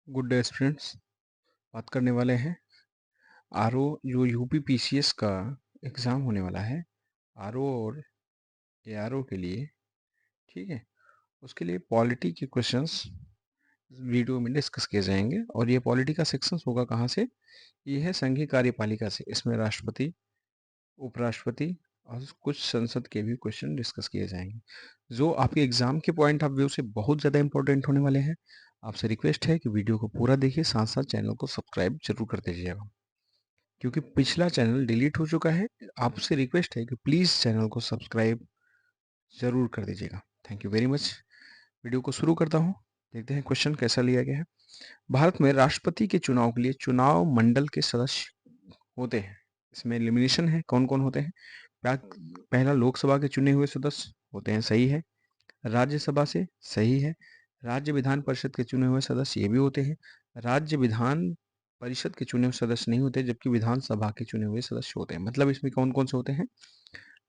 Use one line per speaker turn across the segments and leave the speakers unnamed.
Good day students. बात करने वाले हैं आरओ जो यूपी पीसीएस का एग्ज़ाम होने वाला है आरओ और एआरओ के लिए। ठीक है, उसके लिए पॉलिटी के क्वेश्चंस वीडियो में डिस्कस किए जाएंगे और ये पॉलिटी का सेक्शंस होगा कहाँ से? ये है संघीय कार्यपालिका से। इसमें राष्ट्रपति, उपराष्ट्रपति और कुछ संसद के भी क्वेश्चन डिस्कस किए जाएंगे जो आपके एग्जाम के पॉइंट ऑफ व्यू से बहुत ज़्यादा इंपॉर्टेंट होने वाले हैं। आपसे रिक्वेस्ट है कि वीडियो को पूरा देखिए, साथ साथ चैनल को सब्सक्राइब जरूर कर दीजिएगा क्योंकि पिछला चैनल डिलीट हो चुका है। आपसे रिक्वेस्ट है कि प्लीज़ चैनल को सब्सक्राइब ज़रूर कर दीजिएगा। Thank you very much. Video को शुरू करता हूँ। देखते हैं क्वेश्चन कैसा लिया गया है। भारत में राष्ट्रपति के चुनाव के लिए चुनाव मंडल के सदस्य होते हैं। इसमें एलिमिनेशन है, कौन कौन होते हैं। पहला, लोकसभा के चुने हुए सदस्य होते हैं, सही है। राज्यसभा से, सही है। राज्य विधान परिषद के चुने हुए सदस्य ये भी होते हैं। राज्य विधान परिषद के चुने हुए सदस्य नहीं होते, जबकि विधानसभा के चुने हुए सदस्य होते हैं। मतलब इसमें कौन कौन से होते हैं?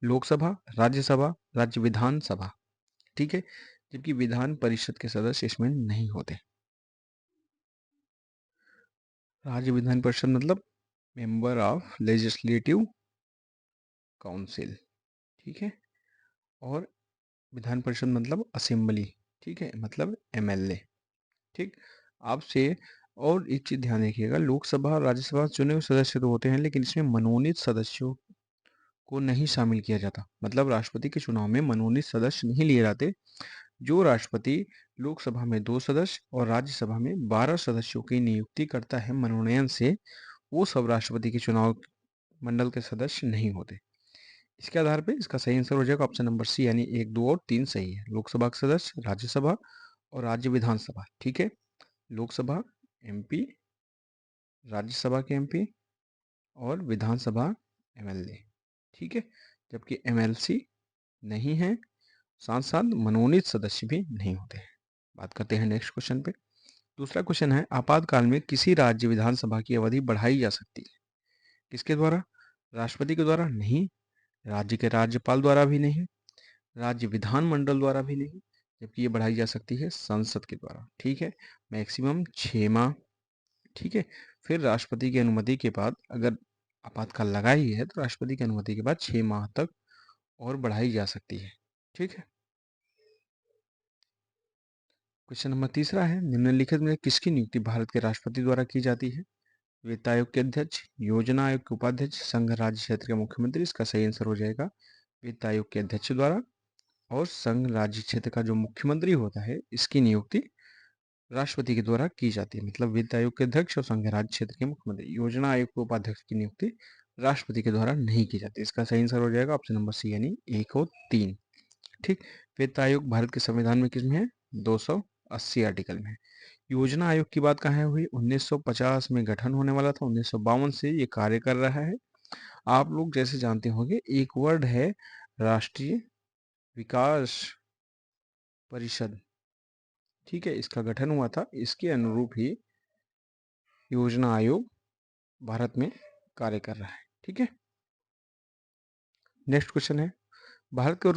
लोकसभा, राज्यसभा, राज्य विधानसभा। ठीक है, जबकि विधान परिषद के सदस्य इसमें नहीं होते। राज्य विधान परिषद मतलब मेंबर ऑफ लेजिस्लेटिव काउंसिल। ठीक है, और विधान परिषद मतलब असेंबली। ठीक है, मतलब एमएलए। ठीक, आपसे और एक चीज ध्यान रखिएगा, लोकसभा और राज्यसभा चुने हुए सदस्य तो होते हैं, लेकिन इसमें मनोनीत सदस्यों को नहीं शामिल किया जाता। मतलब राष्ट्रपति के चुनाव में मनोनीत सदस्य नहीं लिए जाते। जो राष्ट्रपति लोकसभा में 2 सदस्य और राज्यसभा में 12 सदस्यों की नियुक्ति करता है मनोनयन से, वो सब राष्ट्रपति के चुनाव मंडल के सदस्य नहीं होते। इसके आधार पे इसका सही आंसर हो जाएगा ऑप्शन नंबर सी, यानी 1, 2 और 3 सही है। लोकसभा के सदस्य, राज्यसभा और राज्य विधानसभा। ठीक है, लोकसभा एमपी, राज्यसभा के एमपी और विधानसभा एमएलए। ठीक है, जबकि एमएलसी नहीं है, साथ साथ मनोनीत सदस्य भी नहीं होते हैं। बात करते हैं नेक्स्ट क्वेश्चन पे। दूसरा क्वेश्चन है, आपातकाल में किसी राज्य विधानसभा की अवधि बढ़ाई जा सकती है। किसके द्वारा? राष्ट्रपति के द्वारा नहीं, राज्य के राज्यपाल द्वारा भी नहीं, राज्य विधानमंडल द्वारा भी नहीं, जबकि ये बढ़ाई जा सकती है संसद के द्वारा। ठीक है, मैक्सिमम 6 माह। ठीक है, फिर राष्ट्रपति की अनुमति के बाद, अगर आपातकाल लगा ही है तो राष्ट्रपति की अनुमति के बाद 6 माह तक और बढ़ाई जा सकती है। ठीक है, क्वेश्चन नंबर तीसरा है, निम्नलिखित में किसकी नियुक्ति भारत के राष्ट्रपति द्वारा की जाती है? वित्त आयोग के अध्यक्ष, योजना आयोग के उपाध्यक्ष, संघ राज्य क्षेत्र के मुख्यमंत्री। इसका सही आंसर हो जाएगा वित्त आयोग के अध्यक्ष द्वारा। और संघ राज्य क्षेत्र का जो मुख्यमंत्री होता है, इसकी नियुक्ति राष्ट्रपति के द्वारा की जाती है। मतलब वित्त आयोग के अध्यक्ष और संघ राज्य क्षेत्र के मुख्यमंत्री। योजना आयोग के उपाध्यक्ष की नियुक्ति राष्ट्रपति के द्वारा नहीं की जाती। इसका सही आंसर हो जाएगा ऑप्शन नंबर सी, यानी 1 और 3। ठीक, वित्त आयोग भारत के संविधान में किसमें है? 280 आर्टिकल में है। योजना आयोग की बात कहाँ हुई? 1950 में गठन होने वाला था, 1952 से ये कार्य कर रहा है। आप लोग जैसे जानते होंगे, एक वर्ड है राष्ट्रीय विकास परिषद। ठीक है, इसका गठन हुआ था, इसके अनुरूप ही योजना आयोग भारत में कार्य कर रहा है। ठीक है, नेक्स्ट क्वेश्चन है, भारत के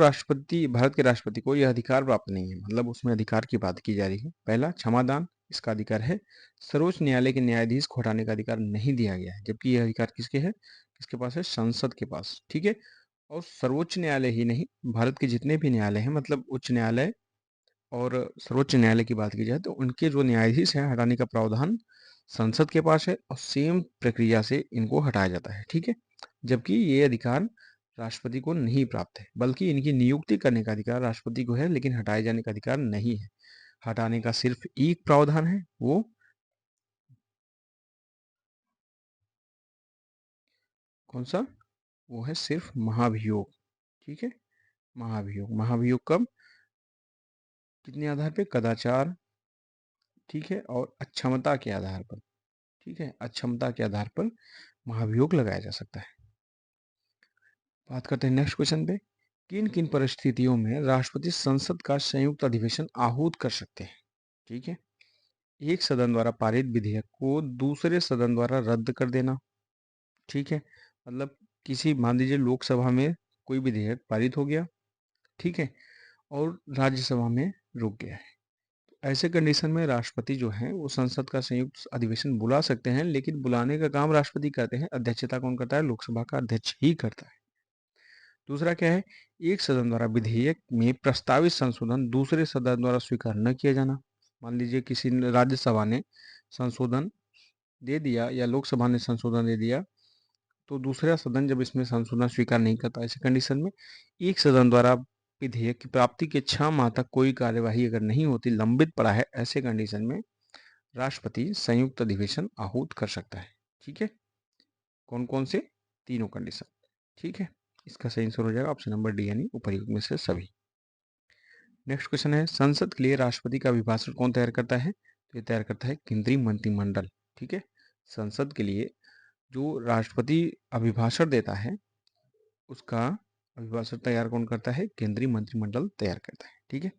राष्ट्रपति को यह अधिकार प्राप्त नहीं है। मतलब उसमें अधिकार की बात की जा रही है। पहला, क्षमादान, इसका अधिकार है। सर्वोच्च न्यायालय के न्यायाधीश को हटाने का अधिकार नहीं दिया गया है, जबकि यह अधिकार किसके है? किसके पास है? संसद के पास। ठीक है, और सर्वोच्च न्यायालय ही नहीं, भारत के जितने भी न्यायालय हैं, मतलब उच्च न्यायालय और सर्वोच्च न्यायालय की बात की जाए तो उनके जो न्यायाधीश हैं, हटाने का प्रावधान संसद के पास है और सेम प्रक्रिया से इनको हटाया जाता है। ठीक है, जबकि ये अधिकार राष्ट्रपति को नहीं प्राप्त है, बल्कि इनकी नियुक्ति करने का अधिकार राष्ट्रपति को है, लेकिन हटाए जाने का अधिकार नहीं है। हटाने का सिर्फ एक प्रावधान है, वो कौन सा? वो है सिर्फ महाभियोग। ठीक है, महाभियोग। महाभियोग कब? कितने आधार पे? कदाचार, ठीक है, और अक्षमता के आधार पर। ठीक है, अक्षमता के आधार पर महाभियोग लगाया जा सकता है। बात करते हैं नेक्स्ट क्वेश्चन पे, किन किन परिस्थितियों में राष्ट्रपति संसद का संयुक्त अधिवेशन आहूत कर सकते हैं? ठीक है, एक सदन द्वारा पारित विधेयक को दूसरे सदन द्वारा रद्द कर देना। ठीक है, मतलब किसी, मान लीजिए लोकसभा में कोई विधेयक पारित हो गया, ठीक है, और राज्यसभा में रुक गया है, ऐसे कंडीशन में राष्ट्रपति जो है वो संसद का संयुक्त अधिवेशन बुला सकते हैं, लेकिन बुलाने का काम राष्ट्रपति करते हैं, अध्यक्षता कौन करता है? लोकसभा का अध्यक्ष ही करता है। दूसरा क्या है? एक सदन द्वारा विधेयक में प्रस्तावित संशोधन दूसरे सदन द्वारा स्वीकार न किया जाना। मान लीजिए किसी राज्यसभा ने संशोधन दे दिया या लोकसभा ने संशोधन दे दिया, तो दूसरा सदन जब इसमें संशोधन स्वीकार नहीं करता, ऐसे कंडीशन में एक सदन द्वारा विधेयक की प्राप्ति के 6 माह तक कोई कार्यवाही अगर नहीं होती, लंबित पड़ा है, ऐसे कंडीशन में राष्ट्रपति संयुक्त अधिवेशन आहूत कर सकता है। ठीक है, कौन कौन से? तीनों कंडीशन। ठीक है, इसका सही आंसर हो जाएगा ऑप्शन नंबर डी, यानी उपर्युक्त में से सभी। नेक्स्ट क्वेश्चन है, संसद के लिए राष्ट्रपति का अभिभाषण कौन तैयार करता है? तो ये तैयार करता है केंद्रीय मंत्रिमंडल। ठीक है, संसद के लिए जो राष्ट्रपति अभिभाषण देता है, उसका अभिभाषण तैयार कौन करता है? केंद्रीय मंत्रिमंडल तैयार करता है। ठीक है,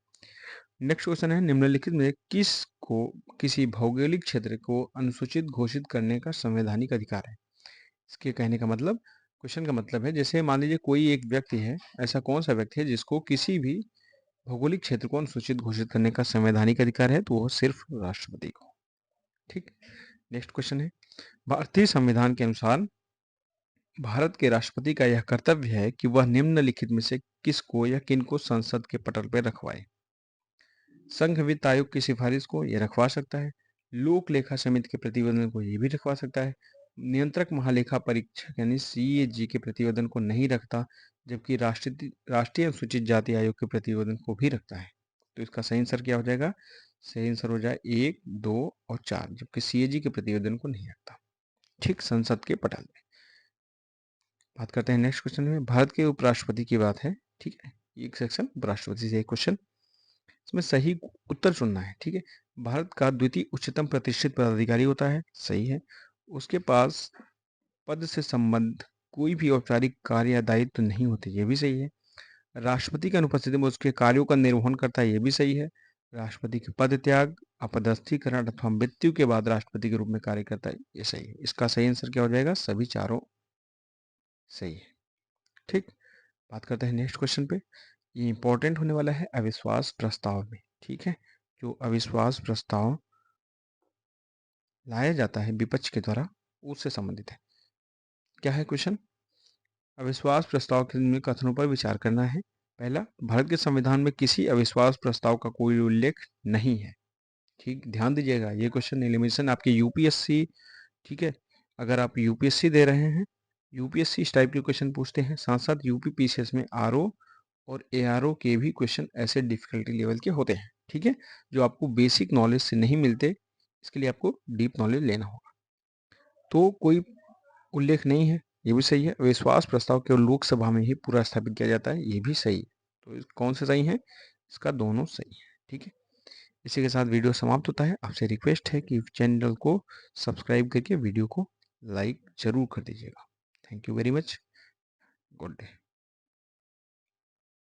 नेक्स्ट क्वेश्चन है, निम्नलिखित में किस को किसी भौगोलिक क्षेत्र को अनुसूचित घोषित करने का संवैधानिक अधिकार है? इसके कहने का मतलब, क्वेश्चन का मतलब है, जैसे मान लीजिए कोई एक व्यक्ति है, ऐसा कौन सा व्यक्ति है जिसको किसी भी भौगोलिक क्षेत्र को अनुसूचित घोषित करने का संवैधानिक अधिकार है? तो वो सिर्फ राष्ट्रपति को। ठीक, नेक्स्ट क्वेश्चन है, भारतीय संविधान के अनुसार भारत के राष्ट्रपति का यह कर्तव्य है कि वह निम्नलिखित में से किसको या किनको संसद के पटल पर रखवाए? संघ वित्त आयोग की सिफारिश को ये रखवा सकता है, लोक लेखा समिति के प्रतिवेदन को ये भी रखवा सकता है, नियंत्रक महालेखा परीक्षक यानी सीएजी के प्रतिवेदन को नहीं रखता, जबकि राष्ट्रीय अनुसूचित जाति आयोग के प्रतिवेदन को भी रखता है। तो इसका सही आंसर क्या हो जाएगा? सही आंसर हो जाए 1, 2 और 4, जबकि सीएजी के प्रतिवेदन को नहीं रखता। ठीक, संसद के पटल में। बात करते हैं नेक्स्ट क्वेश्चन में, भारत के उपराष्ट्रपति की बात है। ठीक है, एक सेक्शन उपराष्ट्रपति से एक क्वेश्चन, इसमें सही उत्तर चुनना है। ठीक है, भारत का द्वितीय उच्चतम प्रतिष्ठित पदाधिकारी होता है, सही है। उसके पास पद से संबंध कोई भी औपचारिक कार्य या दायित्व नहीं होते, ये भी सही है। राष्ट्रपति की अनुपस्थिति में उसके कार्यों का निर्वहन करता है, ये भी सही है। राष्ट्रपति के पद त्याग, अपदस्थीकरण अथवा मृत्यु के बाद राष्ट्रपति के रूप में कार्य करता है, ये सही है। इसका सही आंसर क्या हो जाएगा? सभी चारों सही है। ठीक, बात करते हैं नेक्स्ट क्वेश्चन पे। ये इंपॉर्टेंट होने वाला है अविश्वास प्रस्ताव में। ठीक है, जो अविश्वास प्रस्ताव लाया जाता है विपक्ष के द्वारा, उससे संबंधित है। क्या है क्वेश्चन? अविश्वास प्रस्ताव के निम्न कथनों पर विचार करना है। पहला, भारत के संविधान में किसी अविश्वास प्रस्ताव का कोई उल्लेख नहीं है। ठीक, ध्यान दीजिएगा, ये क्वेश्चन एलिमिनेशन आपके यूपीएससी, ठीक है, अगर आप यूपीएससी दे रहे हैं, यूपीएससी इस टाइप के क्वेश्चन पूछते हैं। साथ साथ यूपी पीसीएस में आरओ और एआरओ के भी क्वेश्चन ऐसे डिफिकल्टी लेवल के होते हैं। ठीक है, जो आपको बेसिक नॉलेज से नहीं मिलते, इसके लिए आपको डीप नॉलेज लेना होगा। तो कोई उल्लेख नहीं है, ये भी सही है। विश्वास प्रस्ताव केवल लोकसभा में ही पूरा स्थापित किया जाता है, ये भी सही है। तो कौन से सही है? इसका दोनों सही है। ठीक है, इसी के साथ वीडियो समाप्त होता है। आपसे रिक्वेस्ट है कि चैनल को सब्सक्राइब करके वीडियो को लाइक जरूर कर दीजिएगा। Thank you very much, good day.